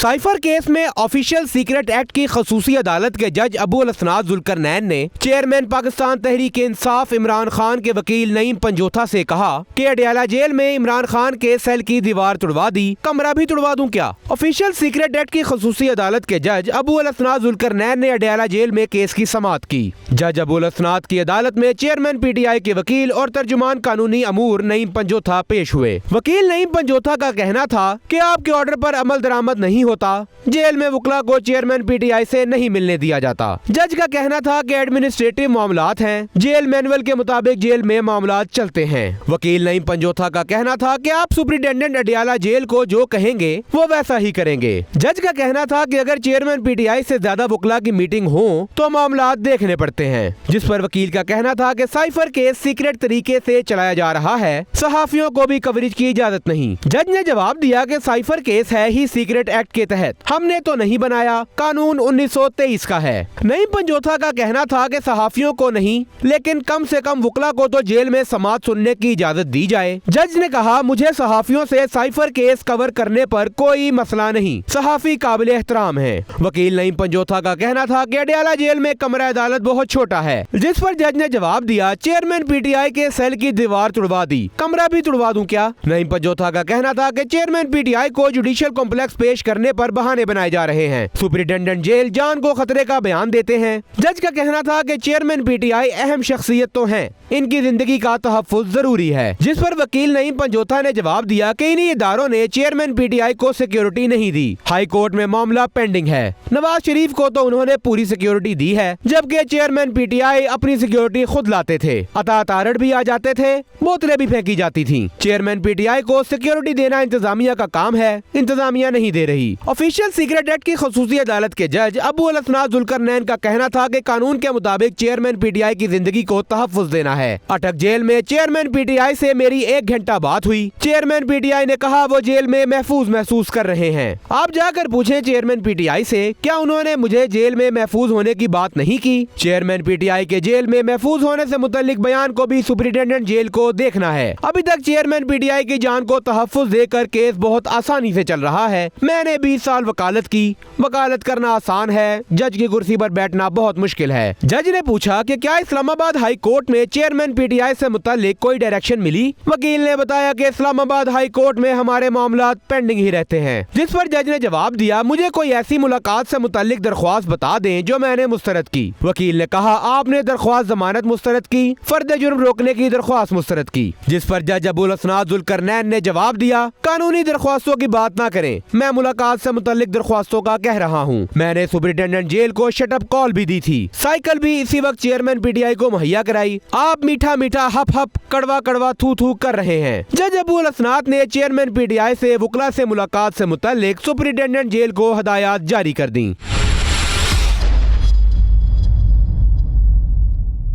Cipher case में official secret act की खसूसी अदालत के जज अबुल असनाद जुल्करनैन ने चेयरमैन पाकिस्तान तहरीक इंसाफ इमरान खान के वकील नईम पंजोथा से कहा कि अडयाला जेल में इमरान खान के सेल की दीवार तुड़वा दी, कमरा भी तुड़वा दूं क्या। ऑफिशियल सीक्रेट एक्ट की खसूसी अदालत के जज अबुल असनाद जुल्करनैन ने अडयाला जेल में केस की समाअत की। जज अबुल असनाद की अदालत में चेयरमैन PTI के वकील और तर्जुमान कानूनी अमूर नईम पंजोथा पेश हुए। वकील नईम पंजोथा का कहना था कि आपके ऑर्डर पर अमल दरामद नहीं होता, जेल में वकला को चेयरमैन PTI से नहीं मिलने दिया जाता। जज का कहना था कि एडमिनिस्ट्रेटिव मामलात हैं, जेल मैनुअल के मुताबिक जेल में मामलात चलते हैं। वकील नईम पंजोथा का कहना था कि आप सुपरिटेंडेंट अडयाला जेल को जो कहेंगे वो वैसा ही करेंगे। जज का कहना था कि अगर चेयरमैन PTI से ज्यादा वकला की मीटिंग हो तो मामलात देखने पड़ते हैं, जिस पर वकील का कहना था कि साइफर केस सीक्रेट तरीके से चलाया जा रहा है, सहाफियों को भी कवरेज की इजाजत नहीं। जज ने जवाब दिया कि साइफर केस है ही सीक्रेट एक्ट के तहत, हमने तो नहीं बनाया, कानून 1923 का है। नईम पंजोथा का कहना था कि सहाफियों को नहीं, लेकिन कम से कम वकला को तो जेल में समाअत सुनने की इजाजत दी जाए। जज ने कहा, मुझे सहाफियों से साइफर केस कवर करने पर कोई मसला नहीं, सहाफी काबिल एहतराम है। वकील नईम पंजोथा का कहना था कि अडयाला जेल में कमरा अदालत बहुत छोटा है, जिस पर जज ने जवाब दिया, चेयरमैन PTI के सेल की दीवार तुड़वा दी, कमरा भी तुड़वा दूं क्या। नईम पंजोथा का कहना था कि चेयरमैन PTI को जुडिशियल कॉम्प्लेक्स पेश करने पर बहाने बनाए जा रहे हैं, सुपरिटेंडेंट जेल जान को खतरे का बयान देते हैं। जज का कहना था कि चेयरमैन PTI अहम शख्सियत तो हैं, इनकी जिंदगी का तहफ्फुज जरूरी है, जिस पर वकील नईम पंजोथा ने जवाब दिया कि इन्हीं इदारों ने चेयरमैन PTI को सिक्योरिटी नहीं दी, हाई कोर्ट में मामला पेंडिंग है। नवाज शरीफ को तो उन्होंने पूरी सिक्योरिटी दी है, जबकि चेयरमैन PTI अपनी सिक्योरिटी खुद लाते थे, अता तारड़ भी आ जाते थे, बोतलें भी फेंकी जाती थी। चेयरमैन PTI को सिक्योरिटी देना इंतजामिया का काम है, इंतजामिया नहीं दे रही। ऑफिशियल सीक्रेट एक्ट की खसूसी अदालत के जज अबुल असनाद जुल्करनैन का कहना था कि कानून के मुताबिक चेयरमैन PTI की जिंदगी को तहफ्फुज देना है। अटक जेल में चेयरमैन PTI से मेरी 1 घंटा बात हुई। चेयरमैन PTI ने कहा वो जेल में महफूज महसूस कर रहे हैं। आप जाकर पूछें चेयरमैन PTI से, क्या उन्होंने मुझे जेल में महफूज होने की बात नहीं की। चेयरमैन PTI के जेल में महफूज होने से मुतल्लिक बयान को भी सुपरिटेंडेंट जेल को देखना है। अभी तक चेयरमैन PTI की जान को तहफ्फुज देकर केस बहुत आसानी से चल रहा है। मैंने 20 साल वकालत की, वकालत करना आसान है, जज की कुर्सी पर बैठना बहुत मुश्किल है। जज ने पूछा कि क्या इस्लामाबाद हाई कोर्ट में चेयरमैन PTI से मुताल्लिक कोई डायरेक्शन मिली। वकील ने बताया कि इस्लामाबाद हाई कोर्ट में हमारे मामलात पेंडिंग ही रहते हैं, जिस पर जज ने जवाब दिया, मुझे कोई ऐसी मुलाकात से मुताल्लिक दरख्वास्त बता दें जो मैंने मुस्तरद की। वकील ने कहा, आपने दरख्वास्त जमानत मुस्तरद की, फर्द जुर्म रोकने की दरख्वास्त मुस्तरद की, जिस पर जज अबुल असनाद जुल्करनैन ने जवाब दिया, कानूनी दरख्वास्तों की बात ना करें, मैं मुलाकात से मुताल्लिक दरख्वास्तों का कह रहा हूँ। मैंने सुपरिटेंडेंट जेल को शटअप कॉल भी दी थी, साइकिल भी इसी वक्त चेयरमैन PTI को मुहैया कराई। आप मीठा मीठा हप हप कड़वा कड़वा थू थू कर रहे हैं। जज अबुल असनाद ने चेयरमैन PTI से वकला से मुलाकात से मुताल्लिक सुपरिटेंडेंट जेल को हदायत जारी कर दी।